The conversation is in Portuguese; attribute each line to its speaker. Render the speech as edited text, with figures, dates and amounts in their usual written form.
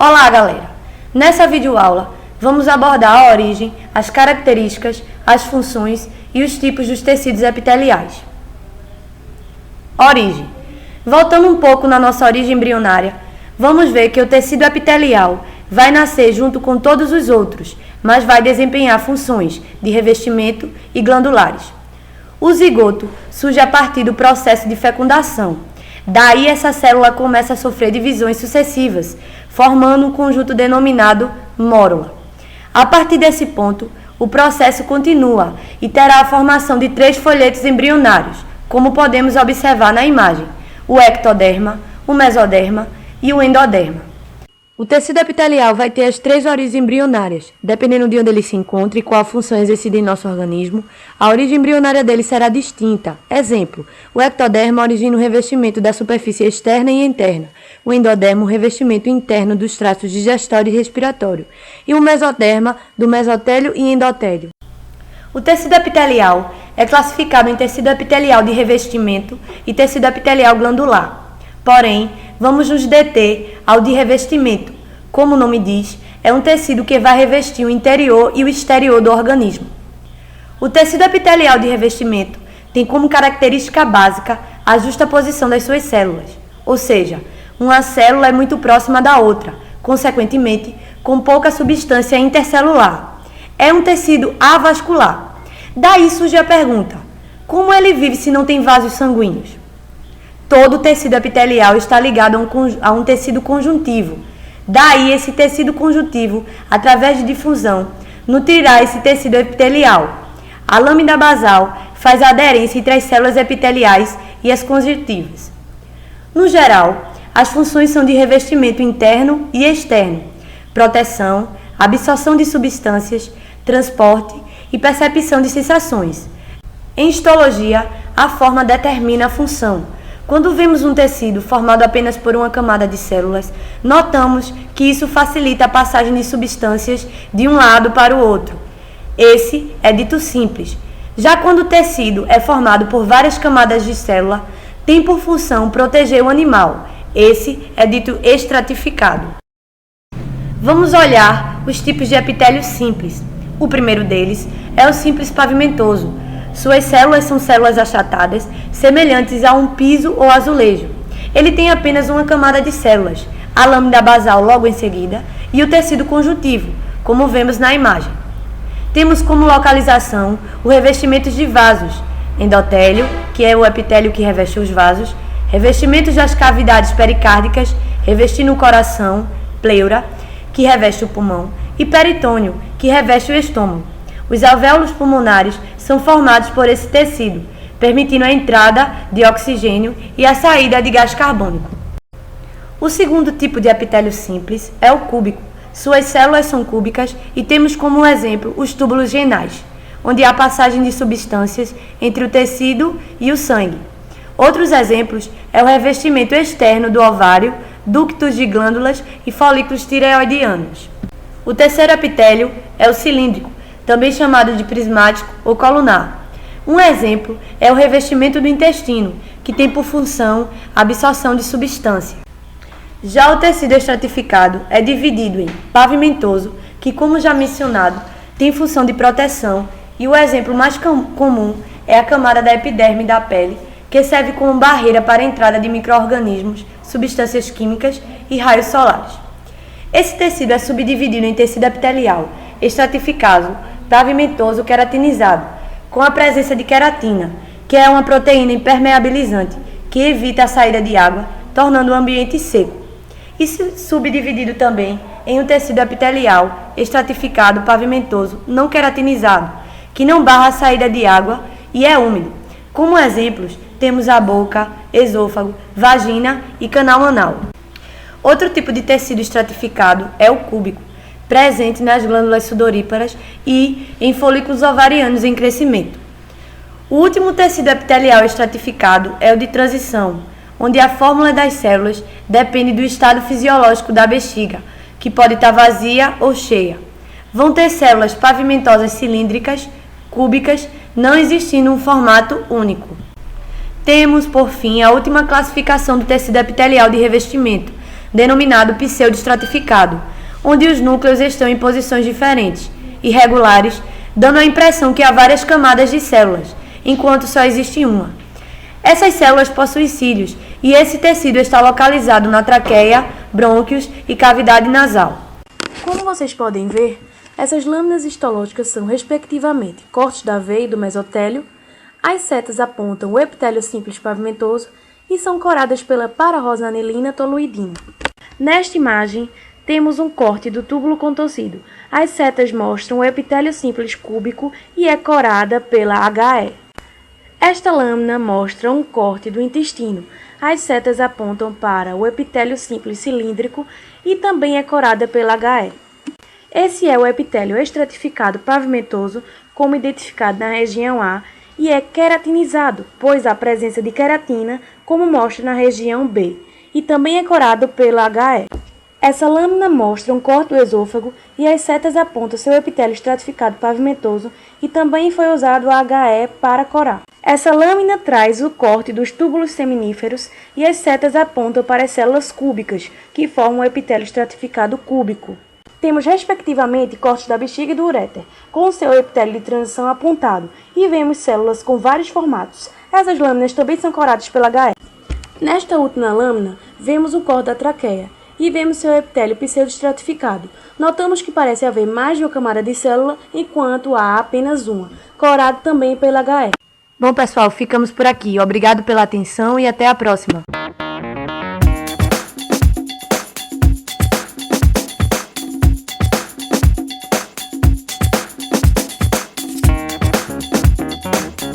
Speaker 1: Olá, galera! Nessa videoaula, vamos abordar a origem, as características, as funções e os tipos dos tecidos epiteliais. Origem. Voltando um pouco na nossa origem embrionária, vamos ver que o tecido epitelial vai nascer junto com todos os outros, mas vai desempenhar funções de revestimento e glandulares. O zigoto surge a partir do processo de fecundação. Daí essa célula começa a sofrer divisões sucessivas, formando um conjunto denominado mórula. A partir desse ponto, o processo continua e terá a formação de 3 folhetos embrionários, como podemos observar na imagem: o ectoderma, o mesoderma e o endoderma. O tecido epitelial vai ter as 3 origens embrionárias. Dependendo de onde ele se encontra e qual a função exercida em nosso organismo, a origem embrionária dele será distinta. Exemplo: o ectoderma origina o revestimento da superfície externa e interna, o endoderma o revestimento interno dos tratos digestório e respiratório, e o mesoderma do mesotélio e endotélio. O tecido epitelial é classificado em tecido epitelial de revestimento e tecido epitelial glandular. Porém, vamos nos deter ao de revestimento. Como o nome diz, é um tecido que vai revestir o interior e o exterior do organismo. O tecido epitelial de revestimento tem como característica básica a justaposição das suas células, ou seja, uma célula é muito próxima da outra, consequentemente, com pouca substância intercelular. É um tecido avascular. Daí surge a pergunta: como ele vive se não tem vasos sanguíneos? Todo tecido epitelial está ligado a um tecido conjuntivo. Daí, esse tecido conjuntivo, através de difusão, nutrirá esse tecido epitelial. A lâmina basal faz a aderência entre as células epiteliais e as conjuntivas. No geral, as funções são de revestimento interno e externo, proteção, absorção de substâncias, transporte e percepção de sensações. Em histologia, a forma determina a função. Quando vemos um tecido formado apenas por uma camada de células, notamos que isso facilita a passagem de substâncias de um lado para o outro. Esse é dito simples. Já quando o tecido é formado por várias camadas de célula, tem por função proteger o animal. Esse é dito estratificado. Vamos olhar os tipos de epitélio simples. O primeiro deles é o simples pavimentoso. Suas células são células achatadas, semelhantes a um piso ou azulejo. Ele tem apenas uma camada de células, a lâmina basal logo em seguida, e o tecido conjuntivo, como vemos na imagem. Temos como localização o revestimento de vasos, endotélio, que é o epitélio que reveste os vasos, revestimentos das cavidades pericárdicas, revestindo o coração, pleura, que reveste o pulmão, e peritônio, que reveste o estômago. Os alvéolos pulmonares são formados por esse tecido, permitindo a entrada de oxigênio e a saída de gás carbônico. O segundo tipo de epitélio simples é o cúbico. Suas células são cúbicas e temos como exemplo os túbulos renais, onde há passagem de substâncias entre o tecido e o sangue. Outros exemplos é o revestimento externo do ovário, ductos de glândulas e folículos tireoidianos. O terceiro epitélio é o cilíndrico, também chamado de prismático ou colunar. Um exemplo é o revestimento do intestino, que tem por função a absorção de substância. Já o tecido estratificado é dividido em pavimentoso, que, como já mencionado, tem função de proteção, e o exemplo mais comum é a camada da epiderme da pele, que serve como barreira para a entrada de micro-organismos, substâncias químicas e raios solares. Esse tecido é subdividido em tecido epitelial, estratificado, pavimentoso queratinizado, com a presença de queratina, que é uma proteína impermeabilizante que evita a saída de água, tornando o ambiente seco. E subdividido também em um tecido epitelial estratificado pavimentoso não queratinizado, que não barra a saída de água e é úmido. Como exemplos, temos a boca, esôfago, vagina e canal anal. Outro tipo de tecido estratificado é o cúbico, presente nas glândulas sudoríparas e em folículos ovarianos em crescimento. O último tecido epitelial estratificado é o de transição, onde a fórmula das células depende do estado fisiológico da bexiga, que pode estar vazia ou cheia. Vão ter células pavimentosas cilíndricas, cúbicas, não existindo um formato único. Temos, por fim, a última classificação do tecido epitelial de revestimento, denominado pseudoestratificado, onde os núcleos estão em posições diferentes, irregulares, dando a impressão que há várias camadas de células, enquanto só existe uma. Essas células possuem cílios e esse tecido está localizado na traqueia, brônquios e cavidade nasal.
Speaker 2: Como vocês podem ver, essas lâminas histológicas são, respectivamente, cortes da veia e do mesotélio. As setas apontam o epitélio simples pavimentoso e são coradas pela pararosnanelina toluidina. Nesta imagem, temos um corte do túbulo contorcido. As setas mostram o epitélio simples cúbico e é corada pela HE. Esta lâmina mostra um corte do intestino. As setas apontam para o epitélio simples cilíndrico e também é corada pela HE. Esse é o epitélio estratificado pavimentoso, como identificado na região A, e é queratinizado, pois há presença de queratina, como mostra na região B, e também é corado pela HE. Essa lâmina mostra um corte do esôfago e as setas apontam seu epitélio estratificado pavimentoso e também foi usado a HE para corar. Essa lâmina traz o corte dos túbulos seminíferos e as setas apontam para as células cúbicas, que formam o epitélio estratificado cúbico. Temos, respectivamente, cortes da bexiga e do uréter, com seu epitélio de transição apontado, e vemos células com vários formatos. Essas lâminas também são coradas pela HE. Nesta última lâmina, vemos o corte da traqueia, e vemos seu epitélio pseudoestratificado. Notamos que parece haver mais de uma camada de célula, enquanto há apenas uma, corado também pela HE.
Speaker 1: Bom, pessoal, ficamos por aqui. Obrigado pela atenção e até a próxima.